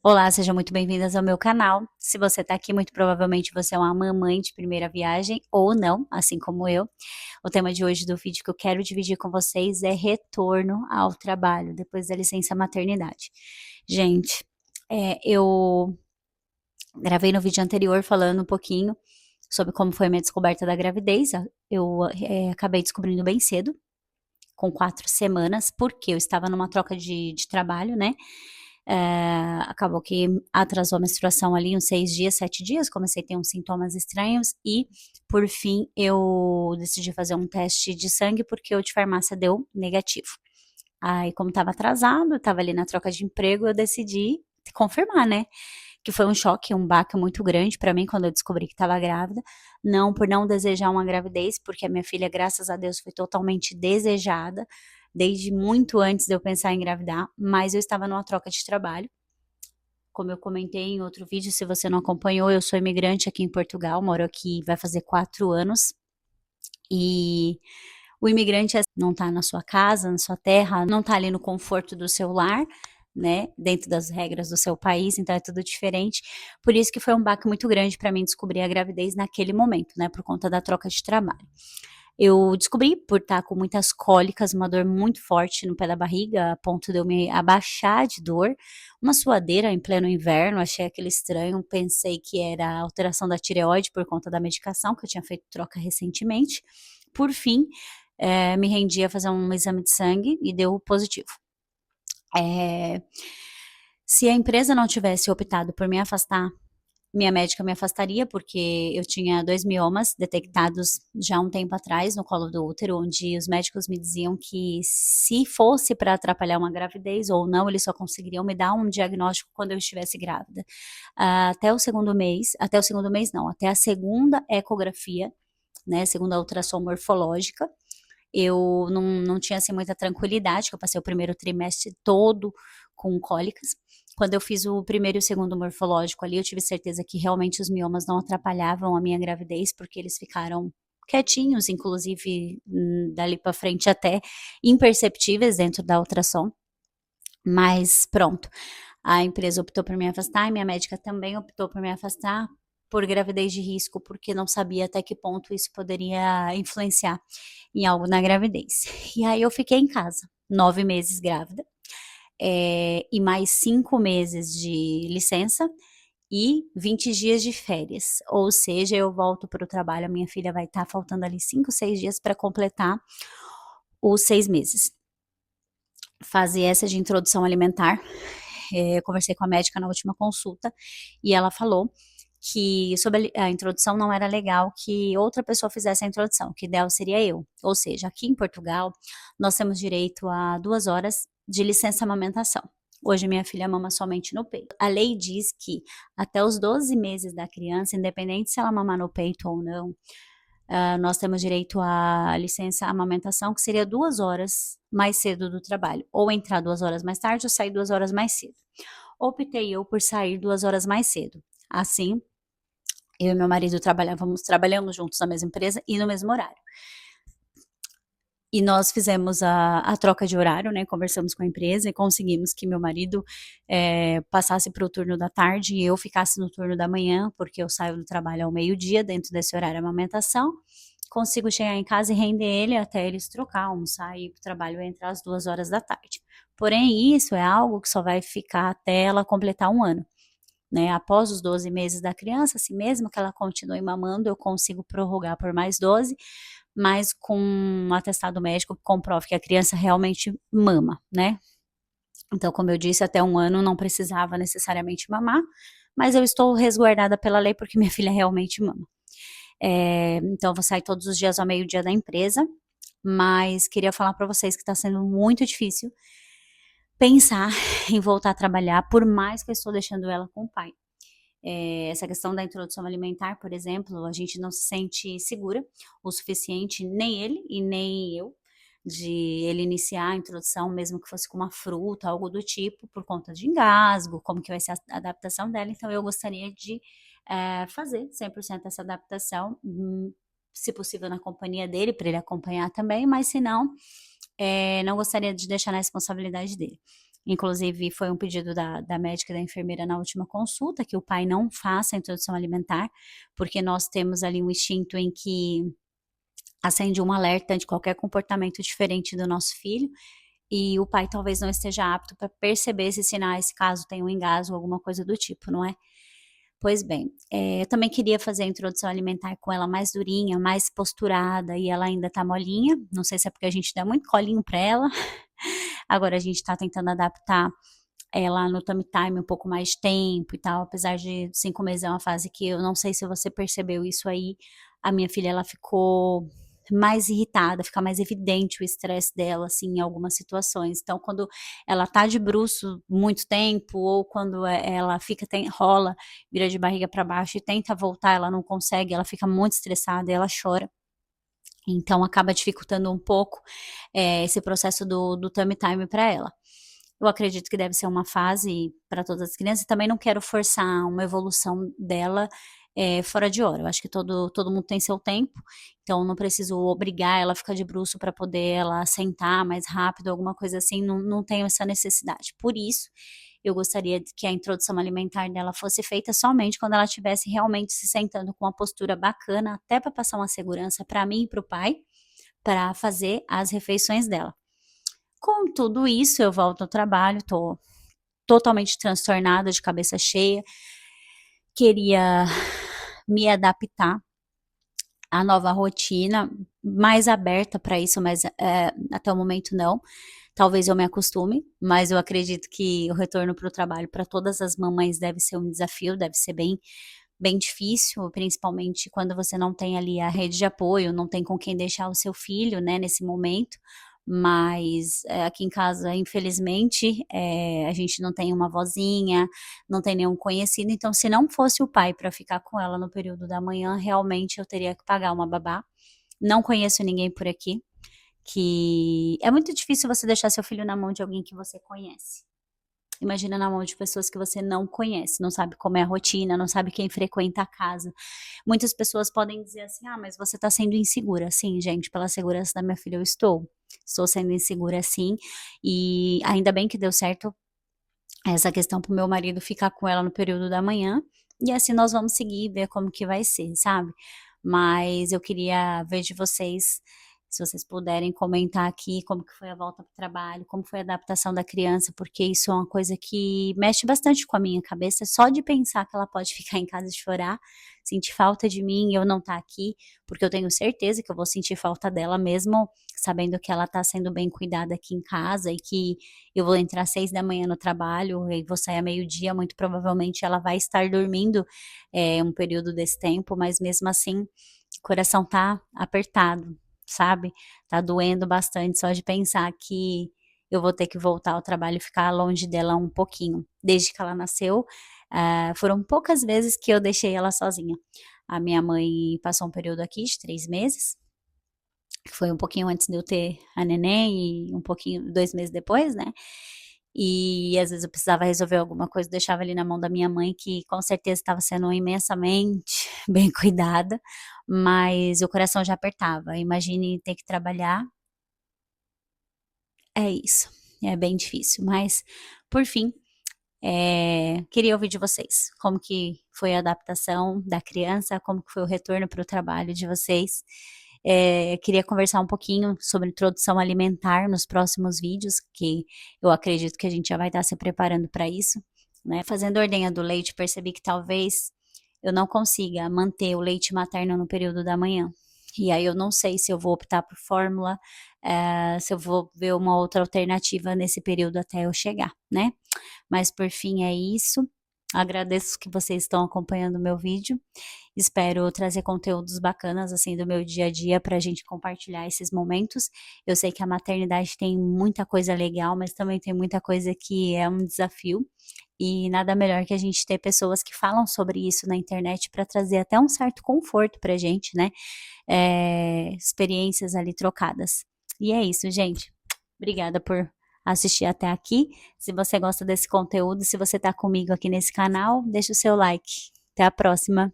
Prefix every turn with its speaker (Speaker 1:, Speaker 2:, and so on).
Speaker 1: Olá, sejam muito bem-vindas ao meu canal. Se você está aqui, muito provavelmente você é uma mamãe de primeira viagem ou não, assim como eu. O tema de hoje do vídeo que eu quero dividir com vocês é retorno ao trabalho depois da licença maternidade. Gente, eu gravei no vídeo anterior falando um pouquinho sobre como foi a minha descoberta da gravidez. Eu acabei descobrindo bem cedo, com 4 semanas, porque eu estava numa troca de trabalho, né, acabou que atrasou a menstruação ali uns 6 dias, 7 dias, comecei a ter uns sintomas estranhos e, por fim, eu decidi fazer um teste de sangue, porque o de farmácia deu negativo. Aí, como estava atrasado, estava ali na troca de emprego, eu decidi confirmar, né, que foi um choque, um baque muito grande para mim quando eu descobri que estava grávida, não por não desejar uma gravidez, porque a minha filha, graças a Deus, foi totalmente desejada, desde muito antes de eu pensar em engravidar, mas eu estava numa troca de trabalho. Como eu comentei em outro vídeo, se você não acompanhou, eu sou imigrante aqui em Portugal, moro aqui vai fazer 4 anos, e o imigrante não está na sua casa, na sua terra, não está ali no conforto do seu lar, né, dentro das regras do seu país, então é tudo diferente. Por isso que foi um baque muito grande para mim descobrir a gravidez naquele momento, né, por conta da troca de trabalho. Eu descobri por estar com muitas cólicas, uma dor muito forte no pé da barriga, a ponto de eu me abaixar de dor, uma suadeira em pleno inverno, achei aquilo estranho, pensei que era alteração da tireoide por conta da medicação, que eu tinha feito troca recentemente. Por fim, me rendi a fazer um exame de sangue e deu positivo. Eh, Se a empresa não tivesse optado por me afastar, minha médica me afastaria, porque eu tinha 2 miomas detectados já há um tempo atrás no colo do útero, onde os médicos me diziam que, se fosse para atrapalhar uma gravidez ou não, eles só conseguiriam me dar um diagnóstico quando eu estivesse grávida. Até o segundo mês não, até a segunda ecografia, né, segunda ultrassom morfológica, eu não tinha, assim, muita tranquilidade, que eu passei o primeiro trimestre todo com cólicas. Quando eu fiz o primeiro e o segundo morfológico ali, eu tive certeza que realmente os miomas não atrapalhavam a minha gravidez, porque eles ficaram quietinhos, inclusive, dali para frente até imperceptíveis dentro da ultrassom. Mas pronto, a empresa optou por me afastar e minha médica também optou por me afastar por gravidez de risco, porque não sabia até que ponto isso poderia influenciar em algo na gravidez. E aí eu fiquei em casa, 9 meses grávida, e mais 5 meses de licença e 20 dias de férias, ou seja, eu volto para o trabalho, a minha filha vai estar faltando ali 5, 6 dias para completar os 6 meses. Fase essa de introdução alimentar, eu conversei com a médica na última consulta, e ela falou que sobre a introdução não era legal que outra pessoa fizesse a introdução, que o ideal seria eu. Ou seja, aqui em Portugal, nós temos direito a 2 horas de licença amamentação. Hoje minha filha mama somente no peito. A lei diz que até os 12 meses da criança, independente se ela mamar no peito ou não, nós temos direito à licença amamentação, que seria 2 horas mais cedo do trabalho, ou entrar 2 horas mais tarde ou sair 2 horas mais cedo. Optei eu por sair 2 horas mais cedo. Assim, eu e meu marido trabalhamos juntos na mesma empresa e no mesmo horário. E nós fizemos a troca de horário, né, conversamos com a empresa e conseguimos que meu marido, passasse para o turno da tarde e eu ficasse no turno da manhã, porque eu saio do trabalho ao meio-dia, dentro desse horário amamentação, consigo chegar em casa e render ele até ele se trocar, almoçar e ir para o trabalho entre as 2 horas da tarde. Porém, isso é algo que só vai ficar até ela completar 1 ano, né, após os 12 meses da criança, assim, mesmo que ela continue mamando, eu consigo prorrogar por mais 12, mas com um atestado médico que comprove que a criança realmente mama, né. Então, como eu disse, até 1 ano não precisava necessariamente mamar, mas eu estou resguardada pela lei, porque minha filha realmente mama. Então eu vou sair todos os dias ao meio-dia da empresa, mas queria falar para vocês que está sendo muito difícil pensar em voltar a trabalhar, por mais que eu estou deixando ela com o pai. Essa questão da introdução alimentar, por exemplo, a gente não se sente segura o suficiente, nem ele e nem eu, de ele iniciar a introdução, mesmo que fosse com uma fruta, algo do tipo, por conta de engasgo, como que vai ser a adaptação dela. Então eu gostaria de fazer 100% essa adaptação, se possível na companhia dele, para ele acompanhar também, mas se não, não gostaria de deixar na responsabilidade dele. Inclusive foi um pedido da médica e da enfermeira na última consulta, que o pai não faça a introdução alimentar, porque nós temos ali um instinto em que acende um alerta de qualquer comportamento diferente do nosso filho, e o pai talvez não esteja apto para perceber esses sinais, caso tenha um engasgo, alguma coisa do tipo, não é? Pois bem, eu também queria fazer a introdução alimentar com ela mais durinha, mais posturada, e ela ainda tá molinha, não sei se é porque a gente dá muito colinho pra ela, agora a gente tá tentando adaptar ela no tummy time um pouco mais de tempo e tal, apesar de 5 meses é uma fase que eu não sei se você percebeu isso aí, a minha filha ela ficou mais irritada, fica mais evidente o estresse dela, assim, em algumas situações. Então quando ela tá de bruço muito tempo ou quando ela fica rola, vira de barriga para baixo e tenta voltar, ela não consegue, ela fica muito estressada e ela chora. Então acaba dificultando um pouco, esse processo do tummy time para ela. Eu acredito que deve ser uma fase para todas as crianças e também não quero forçar uma evolução dela, fora de hora. Eu acho que todo mundo tem seu tempo, então não preciso obrigar ela a ficar de bruço para poder ela sentar mais rápido, alguma coisa assim, não tenho essa necessidade. Por isso, eu gostaria de que a introdução alimentar dela fosse feita somente quando ela estivesse realmente se sentando com uma postura bacana, até para passar uma segurança para mim e para o pai, para fazer as refeições dela. Com tudo isso, eu volto ao trabalho, tô totalmente transtornada, de cabeça cheia, queria me adaptar à nova rotina, mais aberta para isso, mas, até o momento não. Talvez eu me acostume, mas eu acredito que o retorno para o trabalho para todas as mamães deve ser um desafio, deve ser bem difícil, principalmente quando você não tem ali a rede de apoio, não tem com quem deixar o seu filho, né, nesse momento. Mas, aqui em casa, infelizmente, a gente não tem uma vozinha, não tem nenhum conhecido, então se não fosse o pai para ficar com ela no período da manhã, realmente eu teria que pagar uma babá. Não conheço ninguém por aqui, que é muito difícil você deixar seu filho na mão de alguém que você conhece. Imagina na mão de pessoas que você não conhece, não sabe como é a rotina, não sabe quem frequenta a casa. Muitas pessoas podem dizer assim: "Ah, mas você está sendo insegura". Sim, gente, pela segurança da minha filha eu estou. Estou sendo insegura sim, e ainda bem que deu certo essa questão para o meu marido ficar com ela no período da manhã, e assim nós vamos seguir e ver como que vai ser, sabe. Mas eu queria ver de vocês, se vocês puderem comentar aqui como que foi a volta para o trabalho, como foi a adaptação da criança, porque isso é uma coisa que mexe bastante com a minha cabeça, só de pensar que ela pode ficar em casa e chorar, sentir falta de mim e eu não estar aqui, porque eu tenho certeza que eu vou sentir falta dela mesmo sabendo que ela está sendo bem cuidada aqui em casa e que eu vou entrar às 6 da manhã no trabalho e vou sair a meio-dia, muito provavelmente ela vai estar dormindo, um período desse tempo, mas mesmo assim, o coração tá apertado, sabe, tá doendo bastante só de pensar que eu vou ter que voltar ao trabalho e ficar longe dela um pouquinho. Desde que ela nasceu, foram poucas vezes que eu deixei ela sozinha. A minha mãe passou um período aqui de 3 meses, que foi um pouquinho antes de eu ter a neném e um pouquinho 2 meses depois, né, e às vezes eu precisava resolver alguma coisa, eu deixava ali na mão da minha mãe, que com certeza estava sendo imensamente bem cuidada, mas o coração já apertava. Imagine ter que trabalhar, é isso, é bem difícil. Mas, por fim, queria ouvir de vocês, como que foi a adaptação da criança, como que foi o retorno para o trabalho de vocês. Queria conversar um pouquinho sobre introdução alimentar nos próximos vídeos, que eu acredito que a gente já vai estar se preparando para isso, né. Fazendo a ordenha do leite, percebi que talvez eu não consiga manter o leite materno no período da manhã. E aí eu não sei se eu vou optar por fórmula, se eu vou ver uma outra alternativa nesse período até eu chegar, né. Mas por fim é isso, agradeço que vocês estão acompanhando o meu vídeo, espero trazer conteúdos bacanas, assim, do meu dia a dia pra gente compartilhar esses momentos. Eu sei que a maternidade tem muita coisa legal, mas também tem muita coisa que é um desafio, e nada melhor que a gente ter pessoas que falam sobre isso na internet para trazer até um certo conforto pra gente, né, experiências ali trocadas. E é isso, gente. Obrigada por assistir até aqui. Se você gosta desse conteúdo, se você está comigo aqui nesse canal, deixa o seu like. Até a próxima.